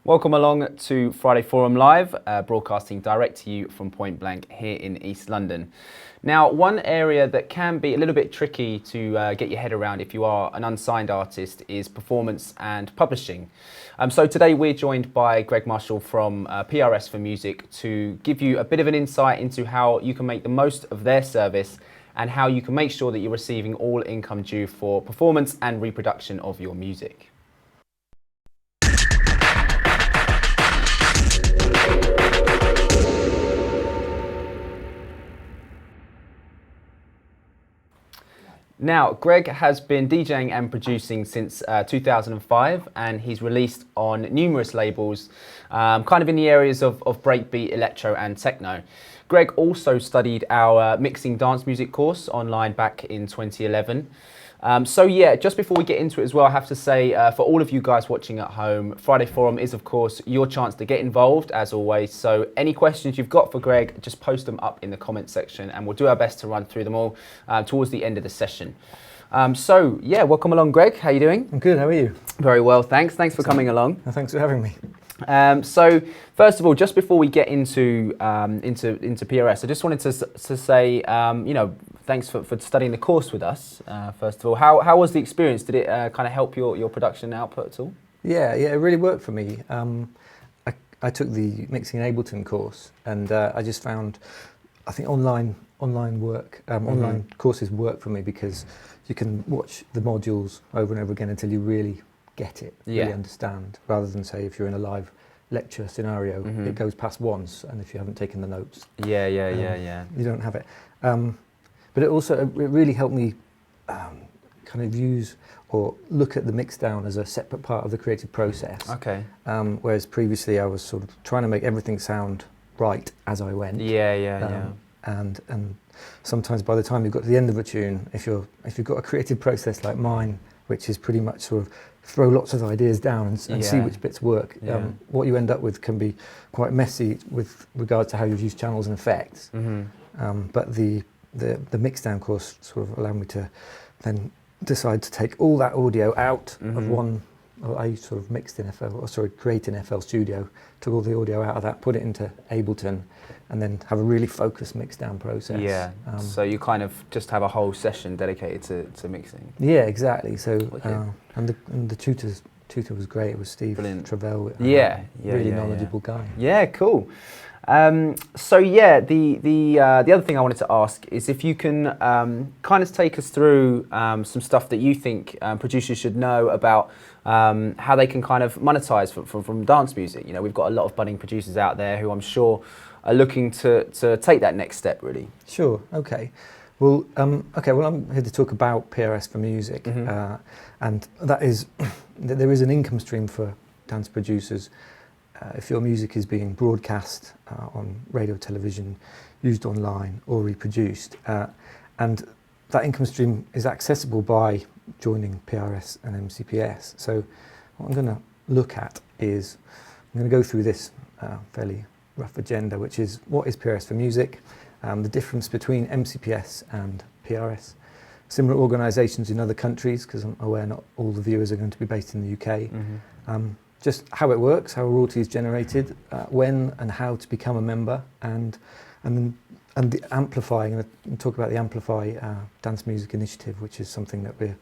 Welcome along to Friday Forum Live, broadcasting direct to you from Point Blank here in East London. Now, one area that can be a little bit tricky to get your head around if you are an unsigned artist is performance and publishing. So today we're joined by Greg Marshall from PRS for Music to give you a bit of an insight into how you can make the most of their service and how you can make sure that you're receiving all income due for performance and reproduction of your music. Now, Greg has been DJing and producing since 2005, and he's released on numerous labels, kind of in the areas of breakbeat, electro and techno. Greg also studied our mixing dance music course online back in 2011. So yeah, just before we get into it as well, I have to say for all of you guys watching at home, Friday Forum is of course your chance to get involved as always. So any questions you've got for Greg, just post them up in the comment section and we'll do our best to run through them all towards the end of the session. So yeah, welcome along Greg, how are you doing? I'm good, how are you? Very well, thanks for coming along. Thanks for having me. So first of all, just before we get into PRS, I just wanted to say, you know, thanks for studying the course with us. First of all, how was the experience? Did it kind of help your production output at all? Yeah, it really worked for me. I took the Mixing in Ableton course, and I just found, I think online work, online courses work for me because you can watch the modules over and over again until you really get it, really understand, rather than say if you're in a live lecture scenario, it goes past once, and if you haven't taken the notes, you don't have it. But it really helped me kind of use or look at the mix down as a separate part of the creative process. Okay. Whereas previously I was sort of trying to make everything sound right as I went. And sometimes by the time you've got to the end of a tune, if you've got a creative process like mine, which is pretty much sort of throw lots of ideas down and see which bits work. What you end up with can be quite messy with regards to how you've used channels and effects. But the mixdown course sort of allowed me to then decide to take all that audio out of one. I sort of mixed in create in FL Studio, took all the audio out of that, put it into Ableton, and then have a really focused mixdown process. Yeah. So you kind of just have a whole session dedicated to mixing. Yeah, exactly. So and the tutor was great. It was Steve Travell. Really knowledgeable guy. Yeah, cool. So yeah, the other thing I wanted to ask is if you can kind of take us through some stuff that you think producers should know about how they can kind of monetize from dance music. You know, we've got a lot of budding producers out there who I'm sure are looking to take that next step, really. Sure. Okay. Well, I'm here to talk about PRS for Music, and that is there is an income stream for dance producers. If your music is being broadcast on radio, television, used online or reproduced, and that income stream is accessible by joining PRS and MCPS. So what I'm going to look at is, I'm going to go through this fairly rough agenda, which is what is PRS for Music, the difference between MCPS and PRS, similar organisations in other countries, because I'm aware not all the viewers are going to be based in the UK, just how it works, how a royalty is generated, when and how to become a member, and the Amplify. I'm going to talk about the Amplify Dance Music Initiative, which is something that we're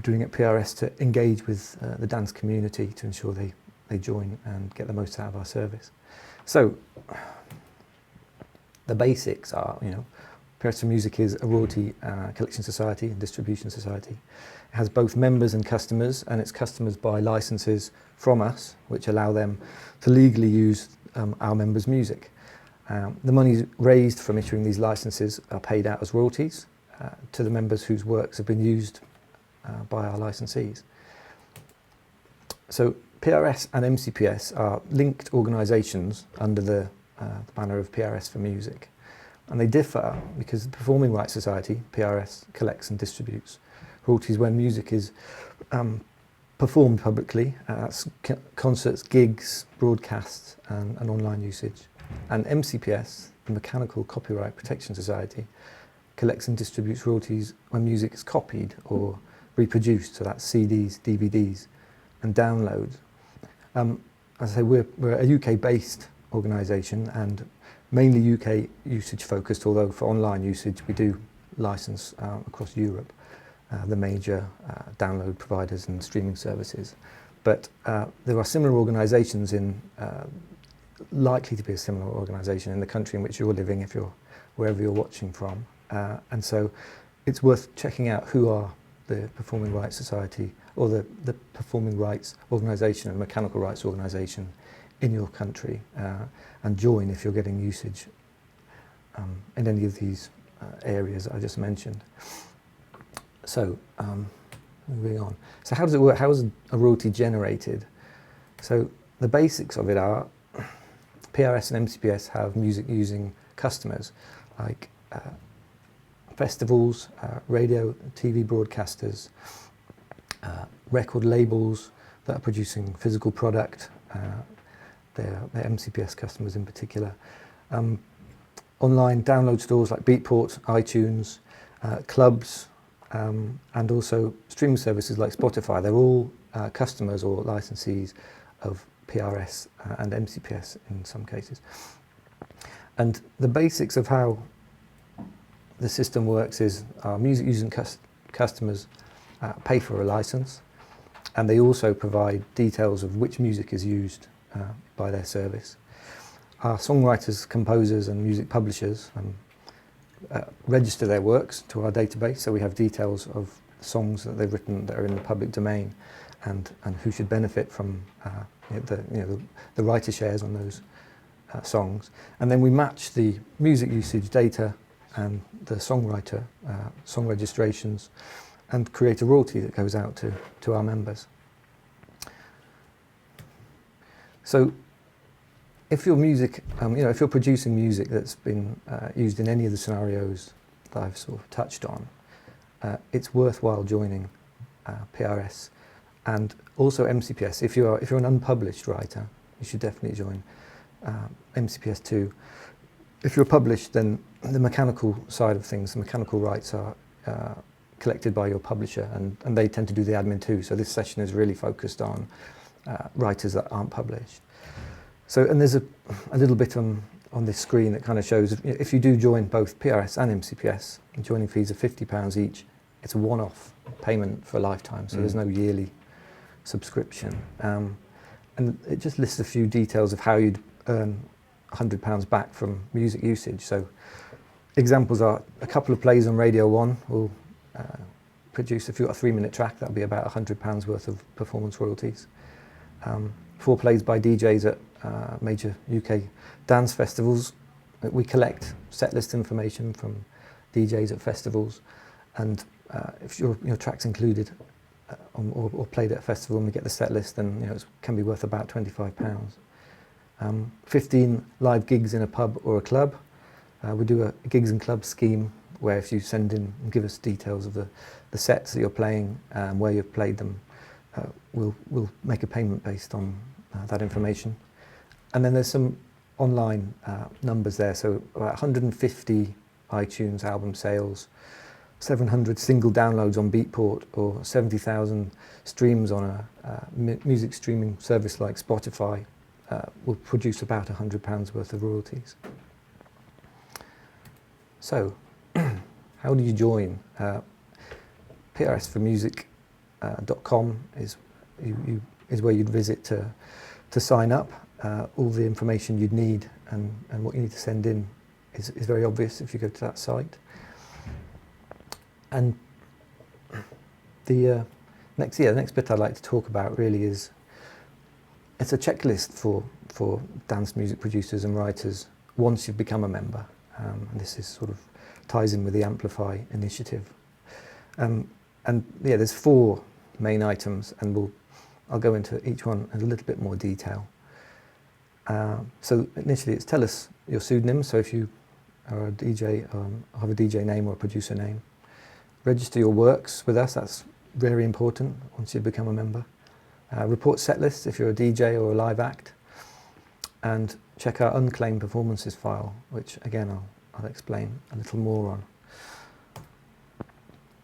doing at PRS to engage with the dance community to ensure they join and get the most out of our service. So the basics are, you know, PRS for Music is a royalty collection society and distribution society. It has both members and customers, and its customers buy licenses from us, which allow them to legally use our members' music. The money raised from issuing these licenses are paid out as royalties to the members whose works have been used by our licensees. So PRS and MCPS are linked organisations under the banner of PRS for Music. And they differ because the Performing Rights Society, PRS, collects and distributes royalties when music is performed publicly. That's concerts, gigs, broadcasts and online usage. And MCPS, the Mechanical Copyright Protection Society, collects and distributes royalties when music is copied or reproduced, so that's CDs, DVDs and downloads. as I say, we're a UK-based organisation and mainly UK usage focused, although for online usage we do license across Europe, the major download providers and streaming services. But there are similar organisations likely to be a similar organisation in the country in which you're living, if you're wherever you're watching from. And so it's worth checking out who are the Performing Rights Society or the Performing Rights Organisation and Mechanical Rights Organisation in your country, and join if you're getting usage in any of these areas I just mentioned. So moving on. So how does it work? How is a royalty generated? So the basics of it are PRS and MCPS have music using customers like festivals, radio, TV broadcasters, record labels that are producing physical product, they're MCPS customers in particular, online download stores like Beatport, iTunes, clubs, and also streaming services like Spotify. They're all customers or licensees of PRS and MCPS in some cases. And the basics of how the system works is our music using customers pay for a license, and they also provide details of which music is used by their service. Our songwriters, composers and music publishers register their works to our database, so we have details of songs that they've written that are in the public domain and who should benefit from the writer shares on those songs. And then we match the music usage data and the songwriter song registrations and create a royalty that goes out to our members. So if your music, if you're producing music that's been used in any of the scenarios that I've sort of touched on, it's worthwhile joining PRS and also MCPS. If you're an unpublished writer, you should definitely join MCPS too. If you're published, then the mechanical side of things, the mechanical rights are collected by your publisher, and they tend to do the admin too. So this session is really focused on writers that aren't published. So, and there's a little bit on this screen that kind of shows if you do join both PRS and MCPS, the joining fees are £50 each. It's a one-off payment for a lifetime, so there's no yearly subscription. And it just lists a few details of how you'd earn £100 back from music usage. So examples are a couple of plays on Radio 1 will produce, if you've got a 3-minute track, that'll be about £100 worth of performance royalties. 4 plays by DJs at major UK dance festivals. We collect setlist information from DJs at festivals, and if your track's included or played at a festival and we get the setlist, then it can be worth about £25. 15 live gigs in a pub or a club. We do a gigs and clubs scheme where if you send in and give us details of the sets that you're playing and where you've played them, we'll make a payment based on that information. And then there's some online numbers there, so about 150 iTunes album sales, 700 single downloads on Beatport, or 70,000 streams on a music streaming service like Spotify will produce about £100 worth of royalties. So, how do you join? PRSformusic.com is where you'd visit to sign up. All the information you'd need and what you need to send in is very obvious if you go to that site. And the next bit I'd like to talk about really is it's a checklist for dance music producers and writers once you've become a member. And this is sort of ties in with the Amplify initiative. And there's 4 main items, and I'll go into each one in a little bit more detail. So initially it's tell us your pseudonym, so if you are a DJ, have a DJ name or a producer name. Register your works with us, that's very important once you become a member. Report set lists if you're a DJ or a live act. And check our unclaimed performances file, which again I'll explain a little more on.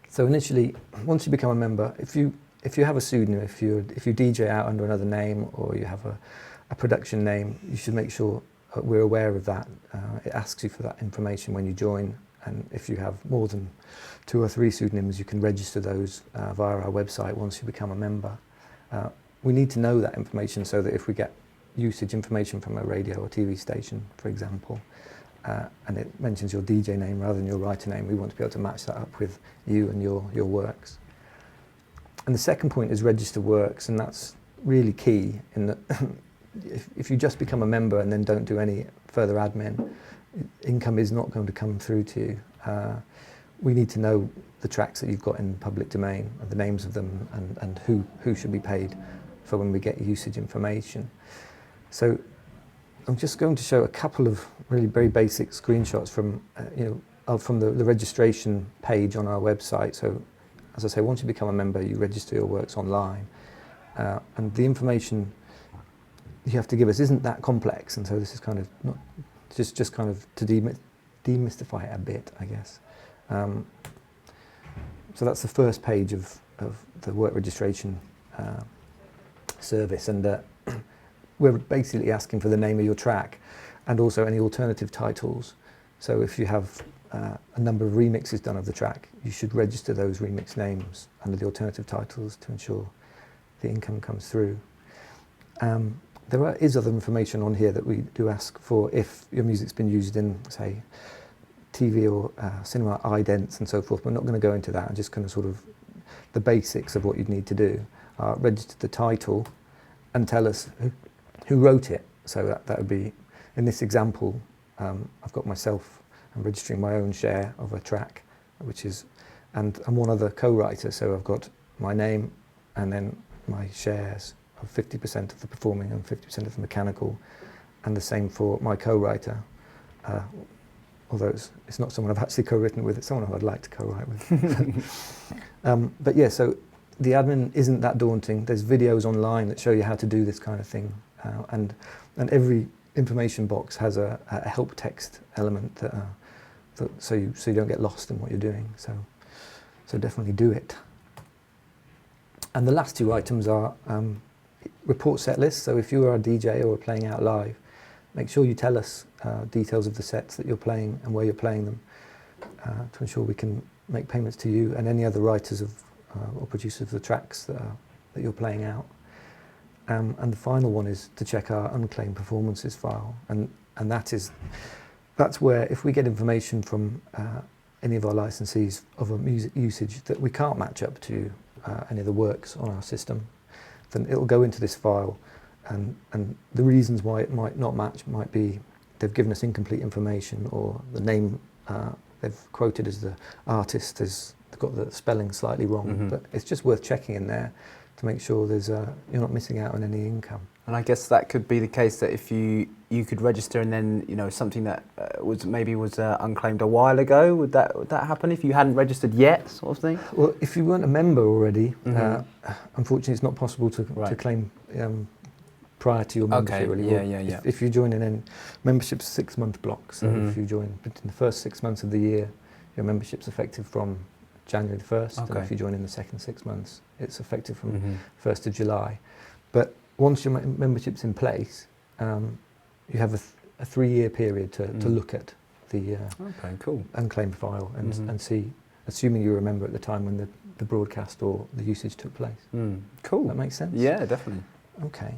So initially, once you become a member, if you have a pseudonym, if you DJ out under another name, or you have a production name, you should make sure we're aware of that. It asks you for that information when you join, and if you have more than 2 or 3 pseudonyms, you can register those via our website once you become a member. We need to know that information so that if we get usage information from a radio or TV station, for example, and it mentions your DJ name rather than your writer name, we want to be able to match that up with you and your works. And the second point is register works, and that's really key in that if you just become a member and then don't do any further admin, income is not going to come through to you. We need to know the tracks that you've got in public domain, and the names of them, and who should be paid for when we get usage information. So I'm just going to show a couple of really very basic screenshots from from the registration page on our website. So as I say, once you become a member, you register your works online, and the information you have to give us isn't that complex, and so this is kind of not just kind of to demystify it a bit, I guess. So that's the first page of the work registration service, and we're basically asking for the name of your track and also any alternative titles. So if you have a number of remixes done of the track, you should register those remix names under the alternative titles to ensure the income comes through. There is other information on here that we do ask for if your music's been used in, say, TV or cinema idents and so forth. We're not going to go into that. I'm just kind of sort of the basics of what you'd need to do. Register the title and tell us who wrote it. So that would be, in this example, I've got myself, I'm registering my own share of a track, which is, and I'm one other co-writer, so I've got my name and then my shares of 50% of the performing and 50% of the mechanical, and the same for my co-writer. Although it's not someone I've actually co-written with, it's someone who I'd like to co-write with. But yeah, so the admin isn't that daunting. There's videos online that show you how to do this kind of thing, and every information box has a help text element so you don't get lost in what you're doing. So definitely do it. And the last 2 items are report set lists. So if you are a DJ or playing out live, make sure you tell us details of the sets that you're playing and where you're playing them, to ensure we can make payments to you and any other writers of or producers of the tracks that you're playing out. And the final one is to check our unclaimed performances file, and that's where if we get information from any of our licensees of a music usage that we can't match up to any of the works on our system, then it'll go into this file, and the reasons why it might not match might be they've given us incomplete information, or the name they've quoted as the artist has got the spelling slightly wrong. Mm-hmm. But it's just worth checking in there to make sure you're not missing out on any income. And I guess that could be the case that if you could register and then something that was unclaimed a while ago, would that happen if you hadn't registered yet, sort of thing? Well, if you weren't a member already, unfortunately it's not possible to claim prior to your membership. Okay. Really. Yeah. If you join in membership's 6-month block, so if you join in the first 6 months of the year, your membership's effective from January the 1st, and if you join in the second 6 months, it's effective from 1st of July. But once your membership's in place, you have a 3-year period to look at the unclaimed file and see, assuming you were a member at the time when the broadcast or the usage took place. Cool. That makes sense? Yeah, definitely. Okay.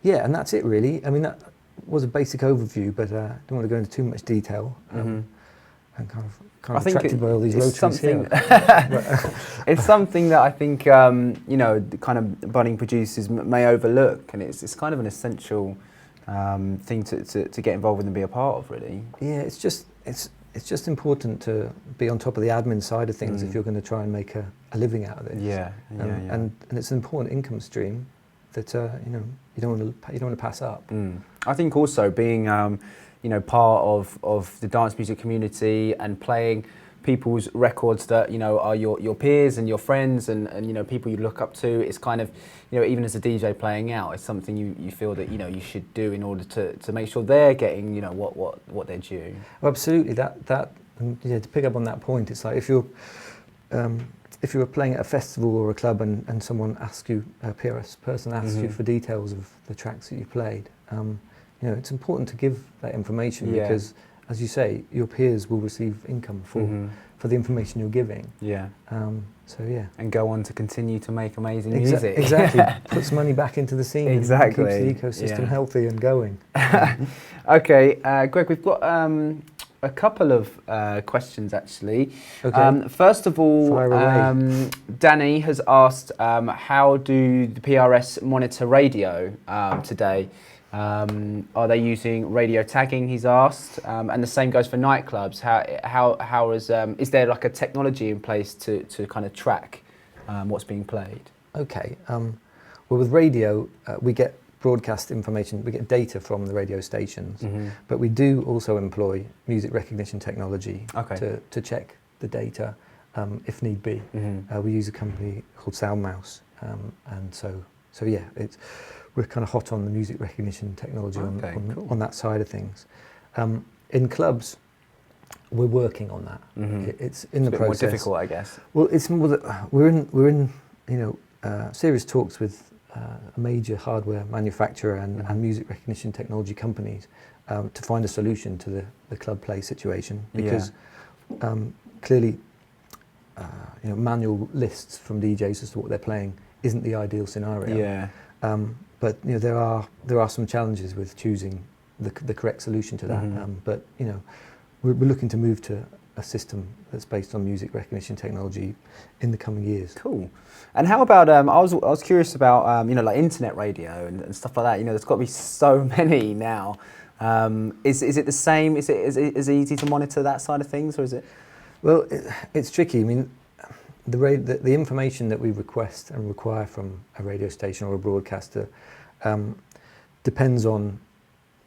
Yeah, and that's it really. I mean, that was a basic overview, but I don't want to go into too much detail. I'm kind of attracted by all these rotaries here. It's something that I think the kind of budding producers may overlook, and it's kind of an essential thing to get involved with and be a part of, really. Yeah, it's just important to be on top of the admin side of things if you're going to try and make a living out of this. Yeah. And it's an important income stream that you don't want to pass up. I think also being part of the dance music community and playing people's records that are your peers and your friends and people you look up to. It's kind of even as a DJ playing out, it's something you feel that you should do in order to make sure they're getting what they're due. Well, absolutely. That to pick up on that point, it's like if you're if you were playing at a festival or a club and someone asks you, a PRS person asks you for details of the tracks that you played, you know, it's important to give that information because, as you say, your peers will receive income for the information you're giving. Yeah. So yeah. And go on to continue to make amazing music. Exactly. Puts money back into the scene. Exactly. And keeps the ecosystem healthy and going. Okay, Greg, we've got a couple of questions actually. Okay. First of all, Fire away. Danny has asked, how do the PRS monitor radio today? Are they using radio tagging? He's asked, and the same goes for nightclubs. Is there like a technology in place to kind of track what's being played? Okay. Well, with radio, we get broadcast information. We get data from the radio stations, but we do also employ music recognition technology to check the data if need be. We use a company called Soundmouse, and so yeah, we're kind of hot on the music recognition technology on that side of things. In clubs, we're working on that. It's in the process. More difficult, I guess. Well, it's more that we're in serious talks with a major hardware manufacturer and music recognition technology companies to find a solution to the club play situation because clearly, manual lists from DJs as to what they're playing isn't the ideal scenario. Yeah. But there are some challenges with choosing the correct solution to that. But we're looking to move to a system that's based on music recognition technology in the coming years. Cool. And how about I was curious about like internet radio and stuff like that. There's got to be so many now. Is it the same? Is it easy to monitor that side of things, or is it? Well, it's tricky. I mean, the information that we request and require from a radio station or a broadcaster depends on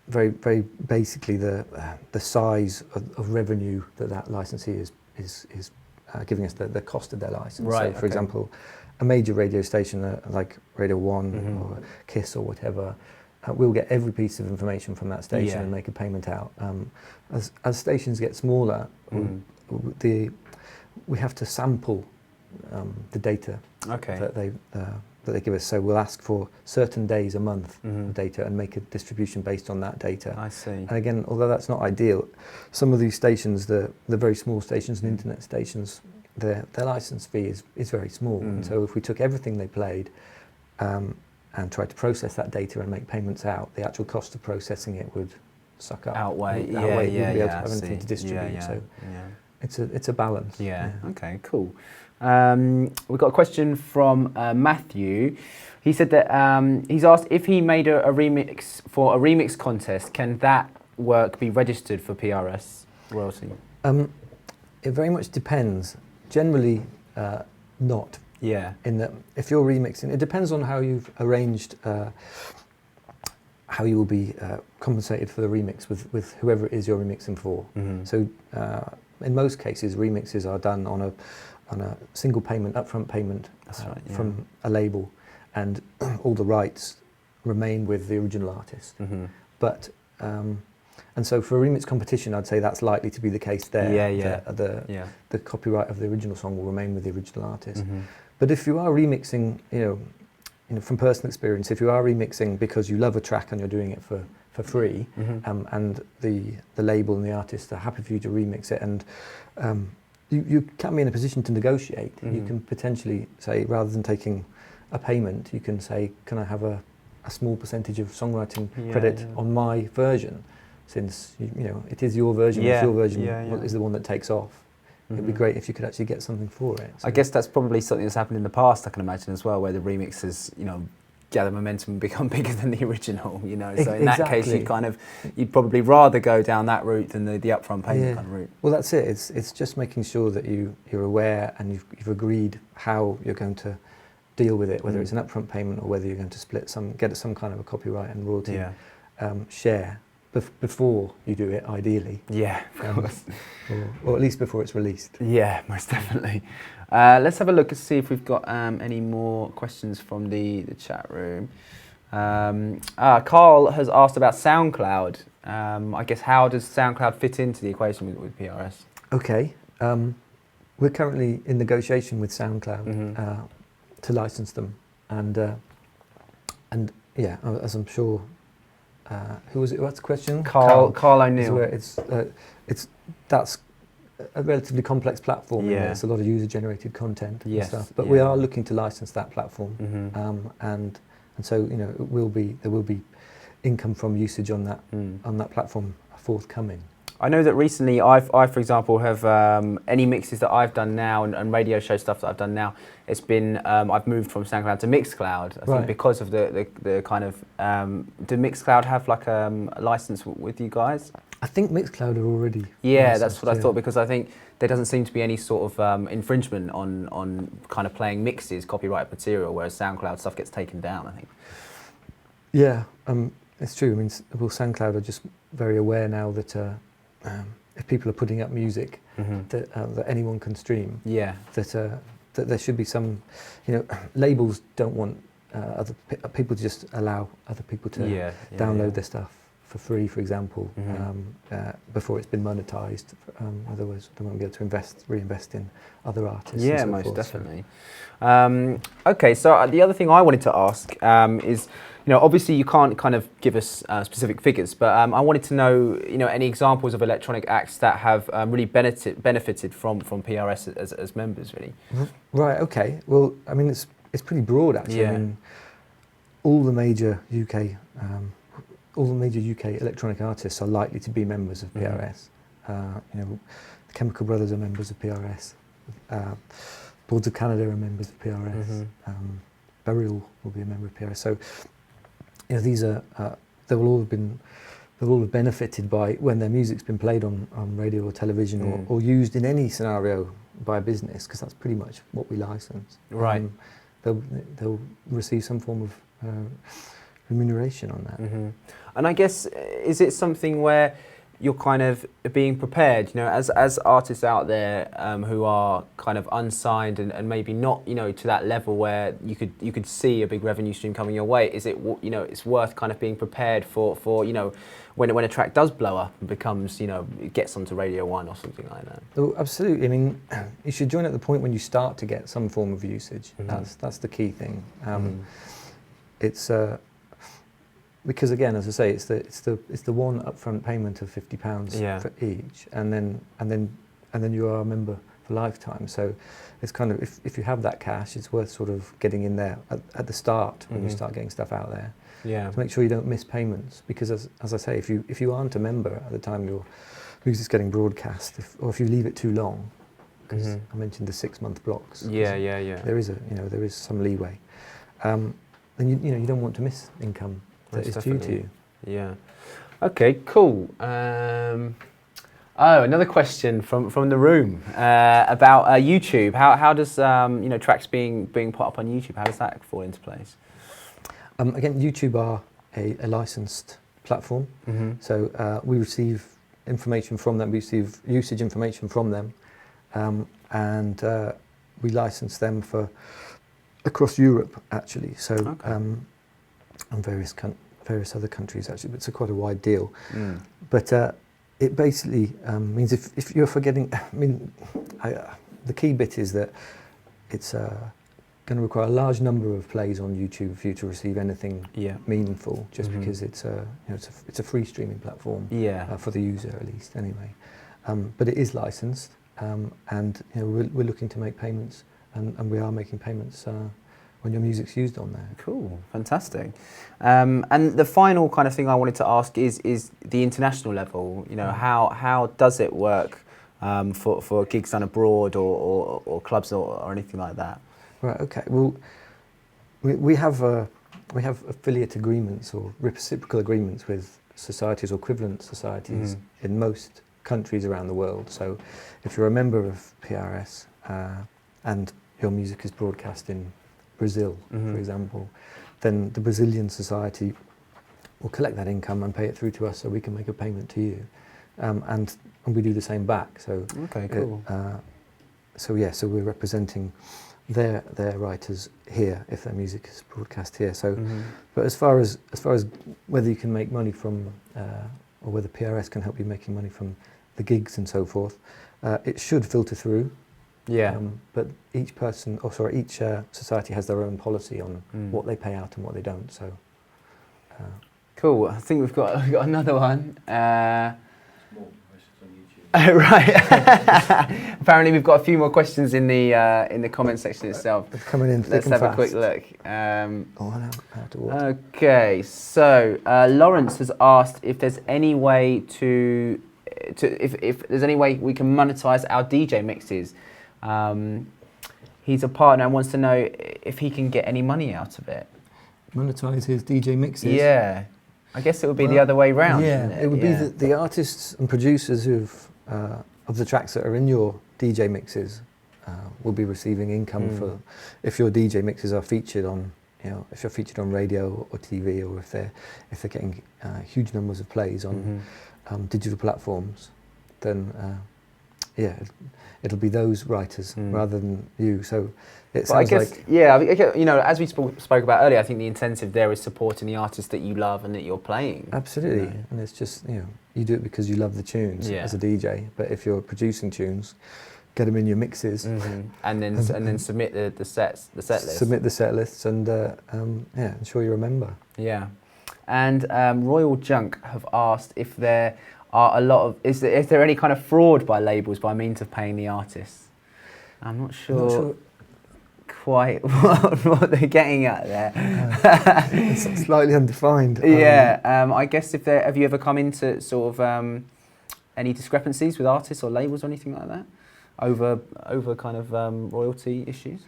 very, very basically the size of revenue that licensee is giving us, the cost of their license. Right, so, for example, a major radio station like Radio 1 or KISS or whatever, we'll get every piece of information from that station and make a payment out. As stations get smaller, we have to sample the data that they give us. So we'll ask for certain days a month of data and make a distribution based on that data. I see. And again, although that's not ideal, some of these stations, the very small stations and internet stations, their license fee is very small. And so if we took everything they played and tried to process that data and make payments out, the actual cost of processing it would suck up. Outweigh. You wouldn't be able to have anything to distribute. So it's a balance. Yeah. Okay. Cool. We've got a question from Matthew. He said that he's asked if he made a remix for a remix contest, can that work be registered for PRS royalty? It very much depends. Generally, not. Yeah. In that, if you're remixing, it depends on how you've arranged how you will be compensated for the remix with whoever it is you're remixing for. So, in most cases, remixes are done on a single payment, upfront payment from a label, and all the rights remain with the original artist. But and so for a remix competition, I'd say that's likely to be the case there. The copyright of the original song will remain with the original artist. But if you are remixing, from personal experience, if you are remixing because you love a track and you're doing it for free, and the label and the artist are happy for you to remix it, and you can be in a position to negotiate. You can potentially say, rather than taking a payment, you can say, can I have a small percentage of songwriting credit on my version, since it is your version. It's your version is the one that takes off. It'd be great if you could actually get something for it. So. I guess that's probably something that's happened in the past, I can imagine as well, where the remixes, gather momentum and become bigger than the original, So in that case, you'd probably rather go down that route than the upfront payment kind of route. Well, that's it. It's just making sure that you're aware and you've agreed how you're going to deal with it, whether it's an upfront payment or whether you're going to get some kind of a copyright and royalty share before you do it, ideally. Yeah, of course. Or at least before it's released. Yeah, most definitely. Let's have a look and see if we've got any more questions from the chat room. Carl has asked about SoundCloud. I guess how does SoundCloud fit into the equation with PRS? Okay. we're currently in negotiation with SoundCloud to license them, and yeah, as I'm sure. Who was it? What's the question? Carl O'Neill. That's a relatively complex platform. Yeah. It's a lot of user-generated content and Yes, stuff. But yeah. we are looking to license that platform, Mm-hmm. and so there will be income from usage on that platform forthcoming. I know that recently I for example, have any mixes that I've done now and radio show stuff that I've done now, it's been, I've moved from SoundCloud to Mixcloud, I think because of the kind of, do Mixcloud have like a license with you guys? I think Mixcloud are already licensed, that's what I thought, because I think there doesn't seem to be any sort of infringement on kind of playing mixes, copyright material, whereas SoundCloud stuff gets taken down, I think. Yeah, it's true. I mean, well, SoundCloud are just very aware now that if people are putting up music that anyone can stream, that there should be some, labels don't want other people to just allow other people to download their stuff for free, for example, before it's been monetized. Otherwise, they won't be able to reinvest in other artists. Yeah, and so most forth, definitely. Okay, so the other thing I wanted to ask is, obviously you can't kind of give us specific figures, but I wanted to know, any examples of electronic acts that have really benefited from PRS as members, really. Right. Okay. Well, I mean, it's pretty broad actually. Yeah. I mean, all the major UK electronic artists are likely to be members of PRS. The Chemical Brothers are members of PRS. Boards of Canada are members of PRS. Burial will be a member of PRS. So, these are they will all have benefited by when their music's been played on radio or television or used in any scenario by a business, because that's pretty much what we license. Right. They'll receive some form of remuneration on that. And I guess, is it something where you're kind of being prepared, as artists out there who are kind of unsigned and maybe not, to that level where you could see a big revenue stream coming your way? Is it, it's worth kind of being prepared for when a track does blow up and becomes, it gets onto Radio 1 or something like that? Oh, absolutely. I mean, you should join at the point when you start to get some form of usage. That's the key thing. It's because again, as I say, it's the one upfront payment of £50 for each, and then you are a member for lifetime. So it's kind of, if you have that cash, it's worth sort of getting in there at the start when you start getting stuff out there. To make sure you don't miss payments, because as I say, if you aren't a member at the time your music's getting broadcast, or if you leave it too long, because I mentioned the 6-month blocks. There is some leeway. Then you don't want to miss income that is due to you. Yeah. Okay, cool. Another question from the room about YouTube. How does tracks being put up on YouTube, how does that fall into place? Again, YouTube are a licensed platform, so we receive information from them. We receive usage information from them, and we license them for across Europe actually. So and various other countries actually, but it's quite a wide deal. But it basically means if you're forgetting, the key bit is that it's going to require a large number of plays on YouTube for you to receive anything meaningful, just because it's a free streaming platform for the user, at least anyway. But it is licensed, and we're looking to make payments, and we are making payments when your music's used on there. Cool, fantastic. And the final kind of thing I wanted to ask is the international level. How does it work for gigs done abroad or clubs or anything like that? Right. Okay. Well, we have affiliate agreements or reciprocal agreements with societies or equivalent societies in most countries around the world. So, if you're a member of PRS and your music is broadcast in Brazil, for example, then the Brazilian society will collect that income and pay it through to us, so we can make a payment to you, and we do the same back. So okay, cool. So we're representing their writers here if their music is broadcast here. So, but as far as whether you can make money from or whether PRS can help you making money from the gigs and so forth, it should filter through Yeah. But each person, each society has their own policy on what they pay out and what they don't. So. Cool. I think we've got another one. More questions on YouTube. Right. Apparently, we've got a few more questions in the comment section itself. Coming in thick Let's and have fast. a quick look. I know how to watch. Okay. So Lawrence has asked if there's any way if there's any way we can monetize our DJ mixes. He's a partner and wants to know if he can get any money out of it. Monetize his DJ mixes? Yeah. I guess it would be the other way round. Yeah, Shouldn't it would be the artists and producers of the tracks that are in your DJ mixes will be receiving income for if your DJ mixes are featured on, if you're featured on radio or TV, or if they're getting huge numbers of plays on digital platforms, then it'll be those writers rather than you. So it sounds as we spoke about earlier, I think the incentive there is supporting the artists that you love and that you're playing. Absolutely, and it's just you do it because you love the tunes as a DJ. But if you're producing tunes, get them in your mixes, and then submit the set list. Submit the set lists, and ensure you're a member. Yeah, and Royal Junk have asked if there are is there any kind of fraud by labels by means of paying the artists? I'm not sure quite what they're getting at there. It's slightly undefined. I guess have you ever come into sort of any discrepancies with artists or labels or anything like that over kind of royalty issues?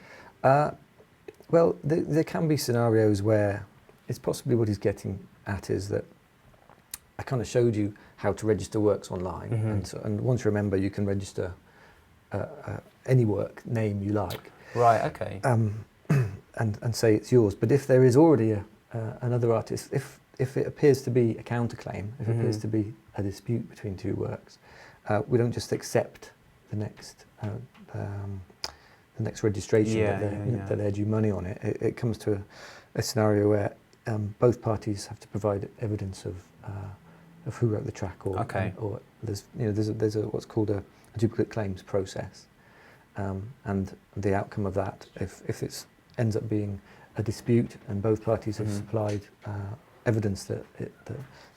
Well, there can be scenarios where it's possibly what he's getting at is that I kind of showed you how to register works online, and once you're a member, you can register any work name you like. Right. Okay. And say it's yours. But if there is already another artist, if it appears to be a counterclaim, if it appears to be a dispute between two works, we don't just accept the next registration that they're due money on it. It comes to a scenario where both parties have to provide evidence of who wrote the track, or there's a what's called a duplicate claims process, and the outcome of that, if it ends up being a dispute and both parties have supplied evidence that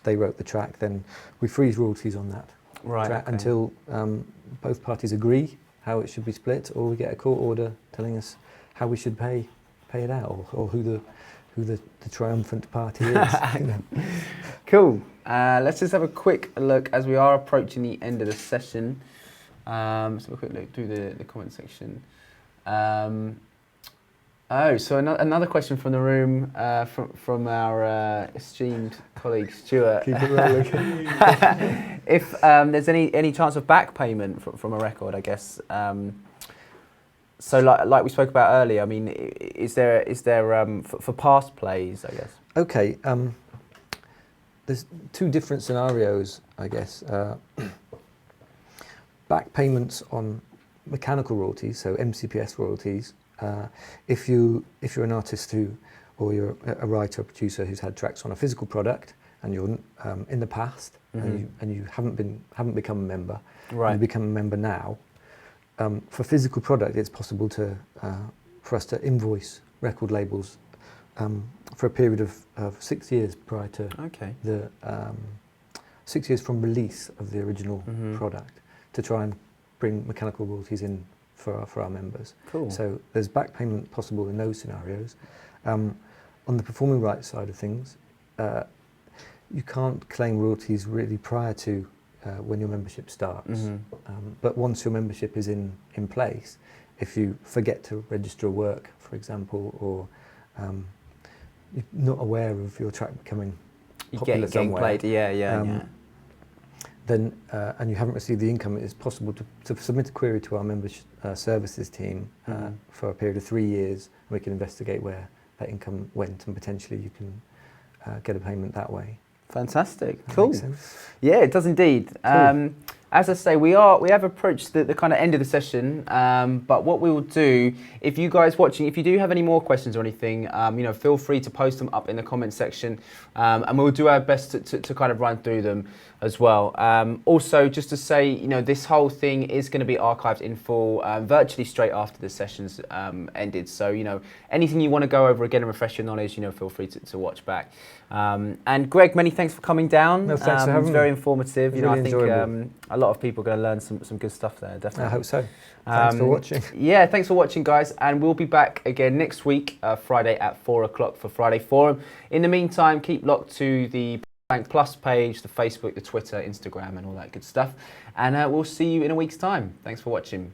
they wrote the track, then we freeze royalties on that track until both parties agree how it should be split, or we get a court order telling us how we should pay it out, or who the triumphant party is. Cool. Let's just have a quick look as we are approaching the end of the session. Let's have a quick look through the comment section. So another question from the room from our esteemed colleague Stuart. Keep it rolling. If there's any chance of back payment from a record, I guess. So like we spoke about earlier, I mean, is there for past plays, I guess? Okay. There's two different scenarios, I guess. Back payments on mechanical royalties, so MCPS royalties. If you're an artist or you're a writer or producer who's had tracks on a physical product, and you're in the past and you haven't become a member, right? You become a member now. For physical product, it's possible for us to invoice record labels for a period of 6 years prior to the 6 years from release of the original product, to try and bring mechanical royalties in for our members. Cool. So there's back payment possible in those scenarios. On the performing rights side of things, you can't claim royalties really prior to when your membership starts. But once your membership is in place, if you forget to register a work, for example, or you're not aware of your track becoming popular somewhere, played, then and you haven't received the income, it's possible to submit a query to our members services team for a period of 3 years, and we can investigate where that income went, and potentially you can get a payment that way. Fantastic. That Cool. makes sense? Yeah, it does indeed. Cool. as I say, we have approached the kind of end of the session, but what we will do, if you guys watching, if you do have any more questions or anything, feel free to post them up in the comment section, and we'll do our best to kind of run through them as well. Also, just to say, this whole thing is going to be archived in full virtually straight after the session's ended. So, anything you want to go over again and refresh your knowledge, feel free to watch back. And Greg, many thanks for coming down. No, thanks for having me. It's very informative. Really I think enjoyable. a lot of people are going to learn some good stuff there, definitely. I hope so. Thanks for watching. Yeah, thanks for watching, guys. And we'll be back again next week, Friday at 4 o'clock for Friday Forum. In the meantime, keep locked to the Bank Plus page, the Facebook, the Twitter, Instagram, and all that good stuff. And we'll see you in a week's time. Thanks for watching.